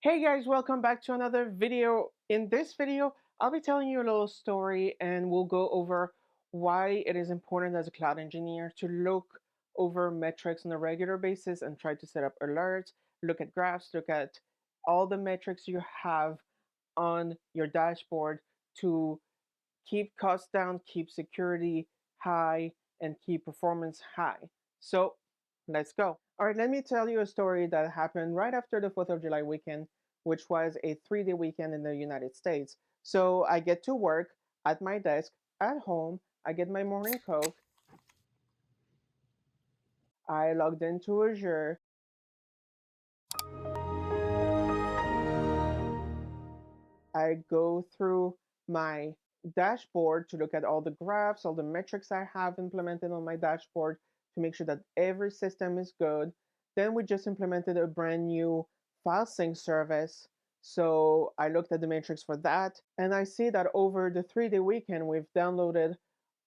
Hey guys, welcome back to another video. In this video, I'll be telling you a little story and we'll go over why it is important as a cloud engineer to look over metrics on a regular basis and try to set up alerts, look at graphs, look at all the metrics you have on your dashboard to keep costs down, keep security high, and keep performance high. So let's go. All right, let me tell you a story that happened right after the 4th of July weekend, which was a 3-day weekend in the United States. So I get to work at my desk at home. I get my morning Coke. I logged into Azure. I go through my dashboard to look at all the graphs, all the metrics I have implemented on my dashboard to make sure that every system is good. Then we just implemented a brand new file sync service. So I looked at the metrics for that, and I see that over the 3-day weekend, we've downloaded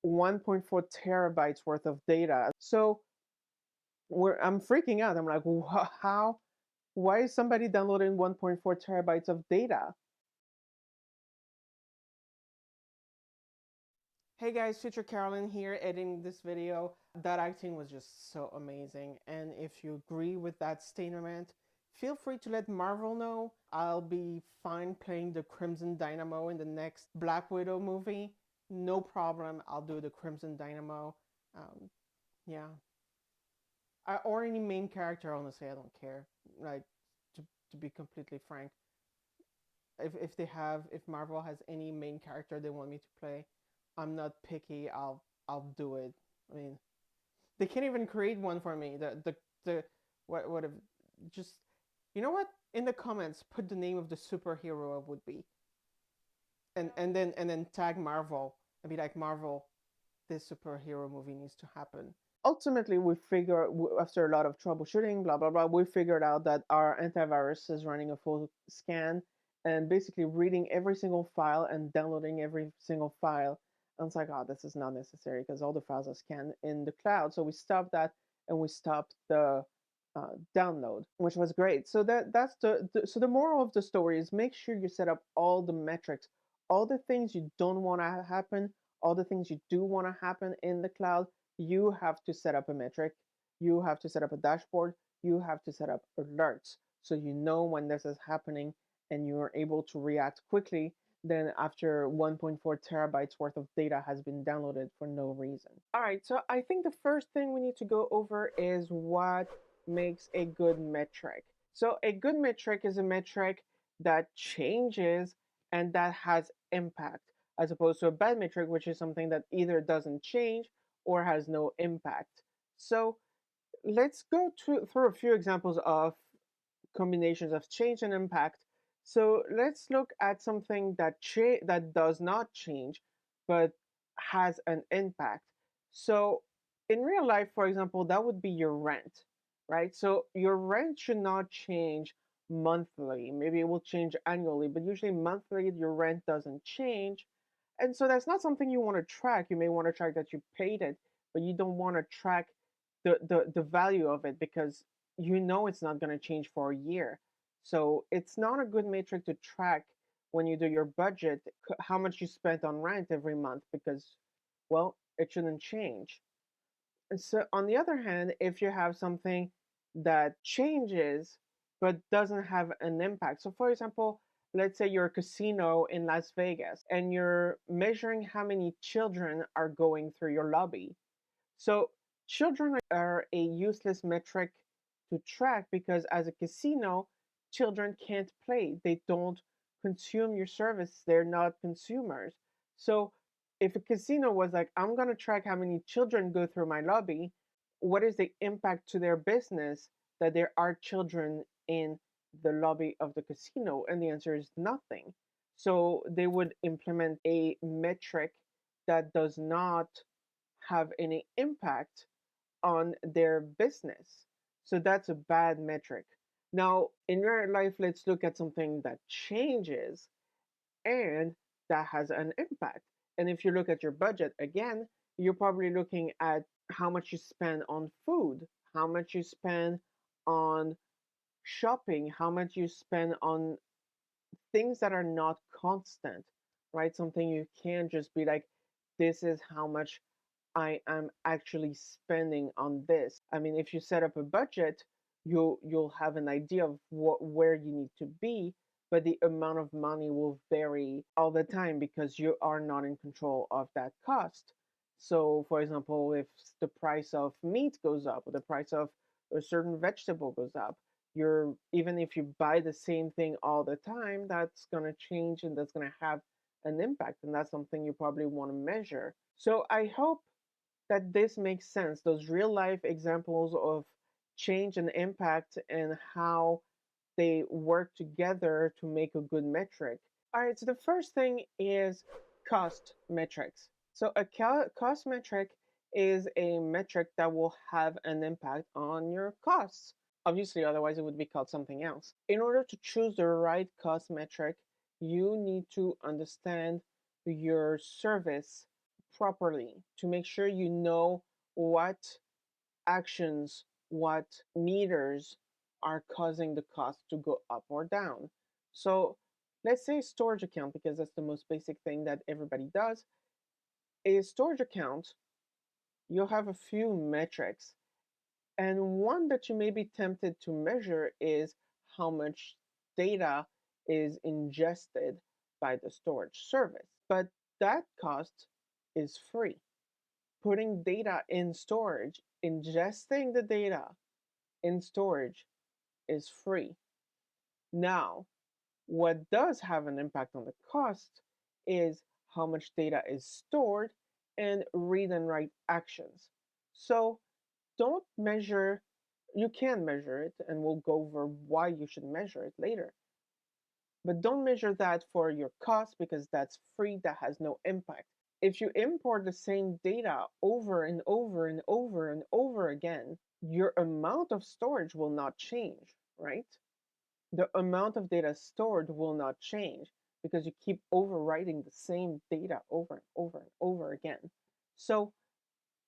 1.4 terabytes worth of data. So I'm freaking out. I'm like, how? Why is somebody downloading 1.4 terabytes of data? Hey guys, Future Carolyn here editing this video. That acting was just so amazing, and if you agree with that statement, feel free to let Marvel know. I'll be fine playing the Crimson Dynamo in the next Black Widow movie. No problem, I'll do the Crimson Dynamo. Yeah. Or any main character, honestly, I don't care. Like, to be completely frank. If Marvel has any main character they want me to play, I'm not picky. I'll do it. I mean, they can't even create one for me. The what if just you know what? In the comments, put the name of the superhero it would be, and then tag Marvel and be like, Marvel, this superhero movie needs to happen. Ultimately, we figure after a lot of troubleshooting, blah blah blah, we figured out that our antivirus is running a full scan and basically reading every single file and downloading every single file. And it's like, oh, this is not necessary because all the files are scanned in the cloud. So we stopped that and we stopped the download, which was great. So that's so the moral of the story is make sure you set up all the metrics, all the things you don't want to happen, all the things you do want to happen in the cloud. You have to set up a metric, you have to set up a dashboard, you have to set up alerts so you know when this is happening and you are able to react quickly then after 1.4 terabytes worth of data has been downloaded for no reason. All right, so I think the first thing we need to go over is what makes a good metric. So a good metric is a metric that changes and that has impact, as opposed to a bad metric, which is something that either doesn't change or has no impact. So let's go through a few examples of combinations of change and impact. So let's look at something that does not change but has an impact. So in real life, for example, that would be your rent, right? So your rent should not change monthly. Maybe it will change annually, but usually monthly your rent doesn't change. And so that's not something you want to track. You may want to track that you paid it, but you don't want to track the value of it because you know it's not going to change for a year. So it's not a good metric to track when you do your budget, how much you spent on rent every month, because, well, it shouldn't change. And so, on the other hand, if you have something that changes but doesn't have an impact, so for example, let's say you're a casino in Las Vegas and you're measuring how many children are going through your lobby. So children are a useless metric to track because as a casino, children can't play. They don't consume your service. They're not consumers. So if a casino was like, I'm going to track how many children go through my lobby, what is the impact to their business that there are children in the lobby of the casino? And the answer is nothing. So they would implement a metric that does not have any impact on their business. So that's a bad metric. Now, in real life, let's look at something that changes and that has an impact. And if you look at your budget again, you're probably looking at how much you spend on food, how much you spend on shopping, how much you spend on things that are not constant, right? Something you can't just be like, this is how much I am actually spending on this. I mean, if you set up a budget, you'll have an idea of where you need to be, but the amount of money will vary all the time because you are not in control of that cost. So, for example, if the price of meat goes up or the price of a certain vegetable goes up, you're even if you buy the same thing all the time, that's going to change and that's going to have an impact, and that's something you probably want to measure. So I hope that this makes sense, those real life examples of change and impact and how they work together to make a good metric. All right, so the first thing is cost metrics. So a cost metric is a metric that will have an impact on your costs. Obviously, otherwise it would be called something else. In order to choose the right cost metric, you need to understand your service properly to make sure you know what actions, what meters are causing the cost to go up or down. So let's say storage account, because that's the most basic thing that everybody does. A storage account, you'll have a few metrics. And one that you may be tempted to measure is how much data is ingested by the storage service. But that cost is free. Putting data in storage, ingesting the data in storage is free. Now, what does have an impact on the cost is how much data is stored and read and write actions. So don't measure, you can measure it, and we'll go over why you should measure it later. But don't measure that for your cost because that's free, that has no impact. If you import the same data over and over and over and over again, your amount of storage will not change, right? The amount of data stored will not change because you keep overwriting the same data over and over and over again. So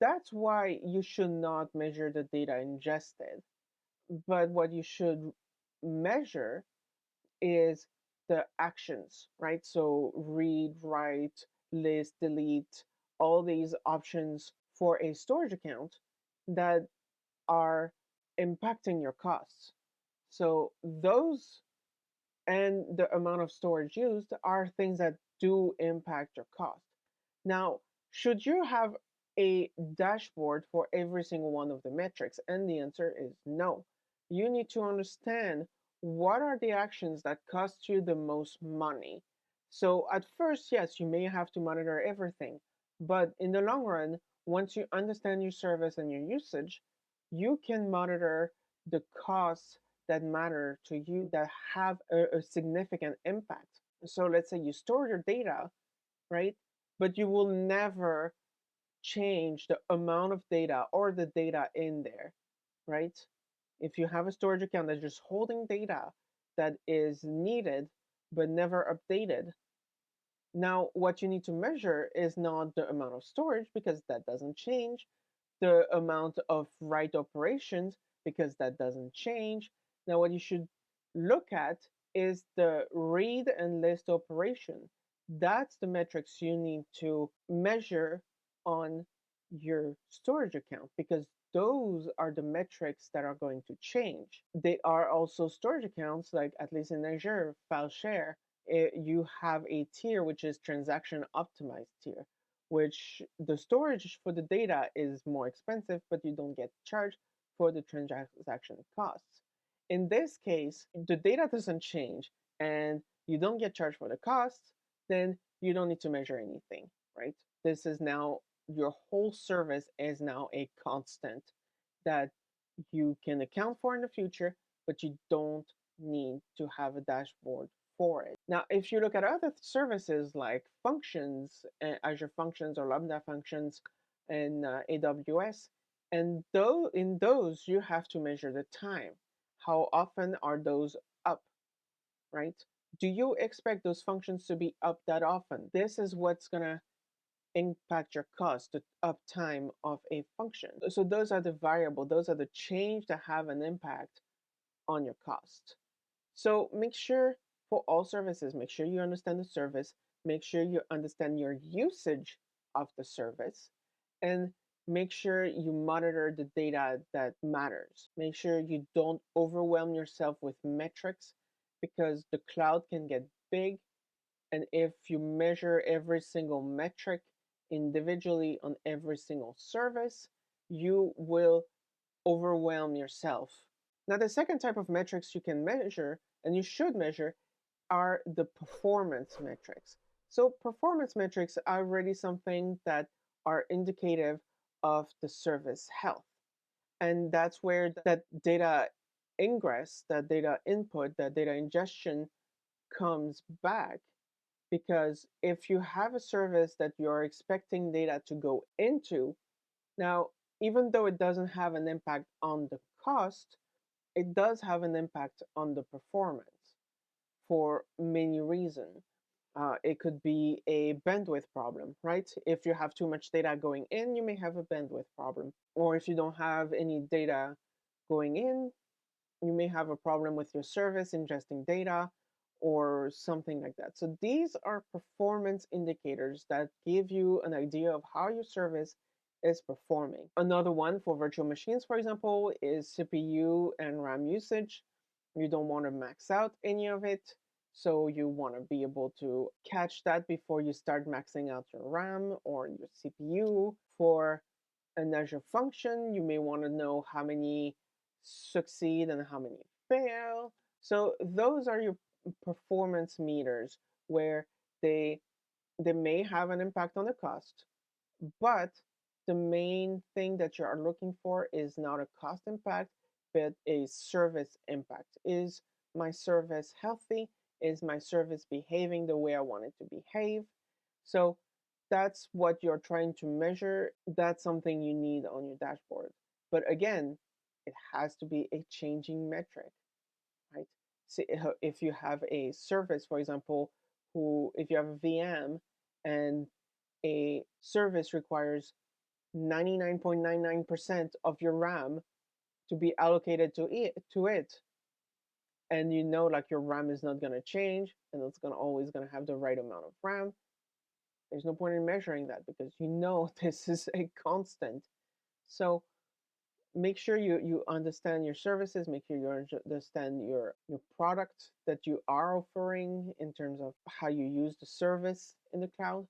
that's why you should not measure the data ingested. But what you should measure is the actions, right? So read, write, list, delete, all these options for a storage account that are impacting your costs. So those and the amount of storage used are things that do impact your cost. Now, should you have a dashboard for every single one of the metrics? And the answer is no. You need to understand what are the actions that cost you the most money. So at first, yes, you may have to monitor everything, but in the long run, once you understand your service and your usage, you can monitor the costs that matter to you that have a significant impact. So let's say you store your data, right? But you will never change the amount of data or the data in there, right? If you have a storage account that's just holding data that is needed but never updated, now what you need to measure is not the amount of storage because that doesn't change, the amount of write operations because that doesn't change. Now, what you should look at is the read and list operation. That's the metrics you need to measure on your storage account because those are the metrics that are going to change. They are also storage accounts, like at least in Azure, file share. You have a tier which is transaction optimized tier, which the storage for the data is more expensive, but you don't get charged for the transaction costs. In this case, the data doesn't change and you don't get charged for the costs, then you don't need to measure anything, right? This is now your whole service is now a constant that you can account for in the future, but you don't need to have a dashboard for it. Now, if you look at other services like functions, Azure Functions or Lambda Functions in AWS, and though in those you have to measure the time. How often are those up, right? Do you expect those functions to be up that often? This is what's gonna impact your cost, the uptime of a function. So those are the variable, those are the change that have an impact on your cost. So make sure for all services, make sure you understand the service, make sure you understand your usage of the service, and make sure you monitor the data that matters. Make sure you don't overwhelm yourself with metrics because the cloud can get big. And if you measure every single metric individually on every single service, you will overwhelm yourself. Now, the second type of metrics you can measure and you should measure are the performance metrics. So, performance metrics are really something that are indicative of the service health. And that's where that data ingress, that data input, that data ingestion comes back. Because if you have a service that you're expecting data to go into, now, even though it doesn't have an impact on the cost, it does have an impact on the performance for many reasons. It could be a bandwidth problem, right? If you have too much data going in, you may have a bandwidth problem. Or if you don't have any data going in, you may have a problem with your service ingesting data or something like that. So these are performance indicators that give you an idea of how your service is performing. Another one for virtual machines, for example, is CPU and RAM usage. You don't want to max out any of it. So you want to be able to catch that before you start maxing out your RAM or your CPU. For an Azure function, you may want to know how many succeed and how many fail. So those are your performance meters where they they may have an impact on the cost, but the main thing that you are looking for is not a cost impact, but a service impact. Is my service healthy? Is my service behaving the way I want it to behave? So that's what you're trying to measure. That's something you need on your dashboard. But again, it has to be a changing metric, right? So if you have a service, for example, if you have a VM and a service requires 99.99% of your RAM to be allocated to it, and you know like your RAM is not going to change and it's going to always going to have the right amount of RAM, there's no point in measuring that because you know this is a constant. So make sure you understand your services, make sure you understand your product that you are offering in terms of how you use the service in the cloud,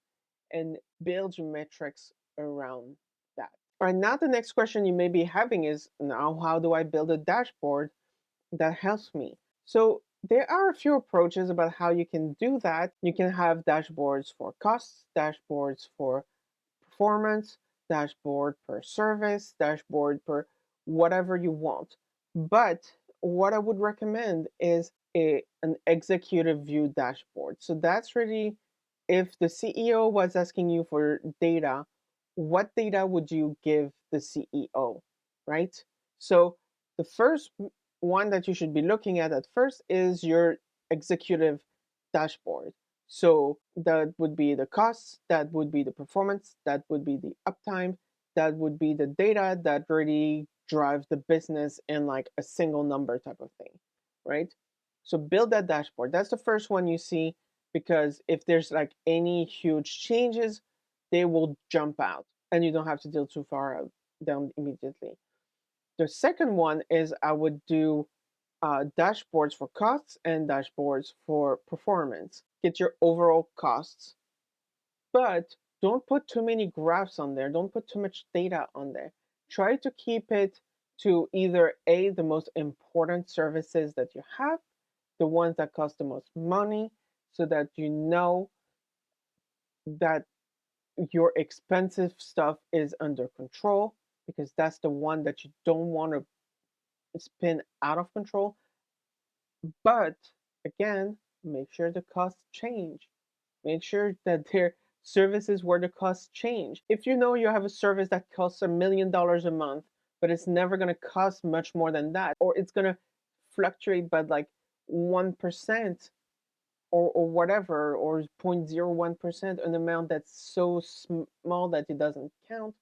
and build your metrics around that. All right, now the next question you may be having is, now how do I build a dashboard that helps me? So there are a few approaches about how you can do that. You can have dashboards for costs, dashboards for performance, dashboard per service, dashboard per whatever you want. But what I would recommend is an executive view dashboard. So that's really, if the CEO was asking you for data, what data would you give the CEO, right? So the first one that you should be looking at first is your executive dashboard. So that would be the costs, that would be the performance, that would be the uptime, that would be the data that really drives the business in like a single number type of thing, right? So build that dashboard. That's the first one you see, because if there's like any huge changes, they will jump out and you don't have to deal too far down immediately. The second one is I would do dashboards for costs and dashboards for performance. Get your overall costs, but don't put too many graphs on there. Don't put too much data on there. Try to keep it to either A, the most important services that you have, the ones that cost the most money, so that you know that your expensive stuff is under control, because that's the one that you don't want to spin out of control. But again, make sure the costs change. Make sure that there are services where the costs change. If you know you have a service that costs $1 million a month, but it's never going to cost much more than that, or it's going to fluctuate by like 1% or whatever, or 0.01%, an amount that's so small that it doesn't count,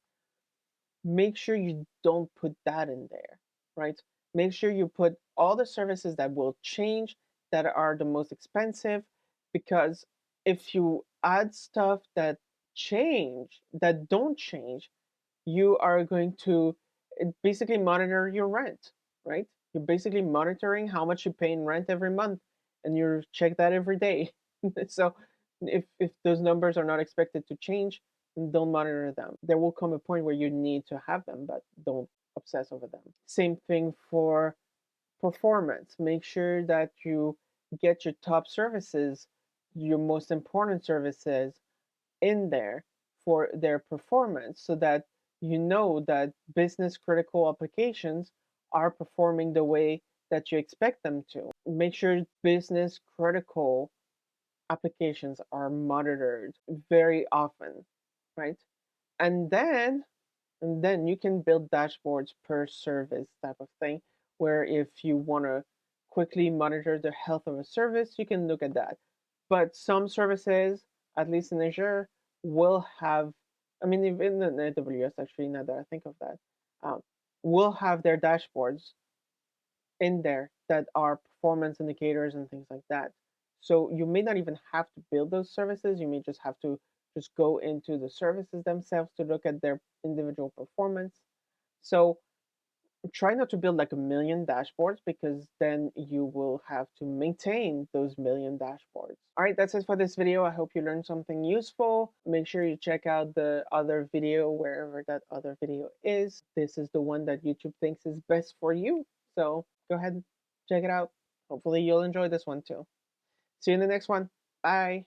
make sure you don't put that in there, right? Make sure you put all the services that will change, that are the most expensive, because if you add stuff that don't change, you are going to basically monitor your rent, right? You're basically monitoring how much you pay in rent every month, and you check that every day. So if those numbers are not expected to change, don't monitor them. There will come a point where you need to have them, but don't obsess over them. Same thing for performance. Make sure that you get your top services, your most important services in there for their performance, so that you know that business critical applications are performing the way that you expect them to. Make sure business critical applications are monitored very often, right? And then you can build dashboards per service type of thing, where if you want to quickly monitor the health of a service, you can look at that. But some services, at least in Azure, will have, I mean, even in AWS, actually, now that I think of that, um, will have their dashboards in there that are performance indicators and things like that. So you may not even have to build those services. You may just have to just go into the services themselves to look at their individual performance. So try not to build like a million dashboards, because then you will have to maintain those million dashboards. All right, that's it for this video. I hope you learned something useful. Make sure you check out the other video wherever that other video is. This is the one that YouTube thinks is best for you. So go ahead and check it out. Hopefully you'll enjoy this one too. See you in the next one. Bye.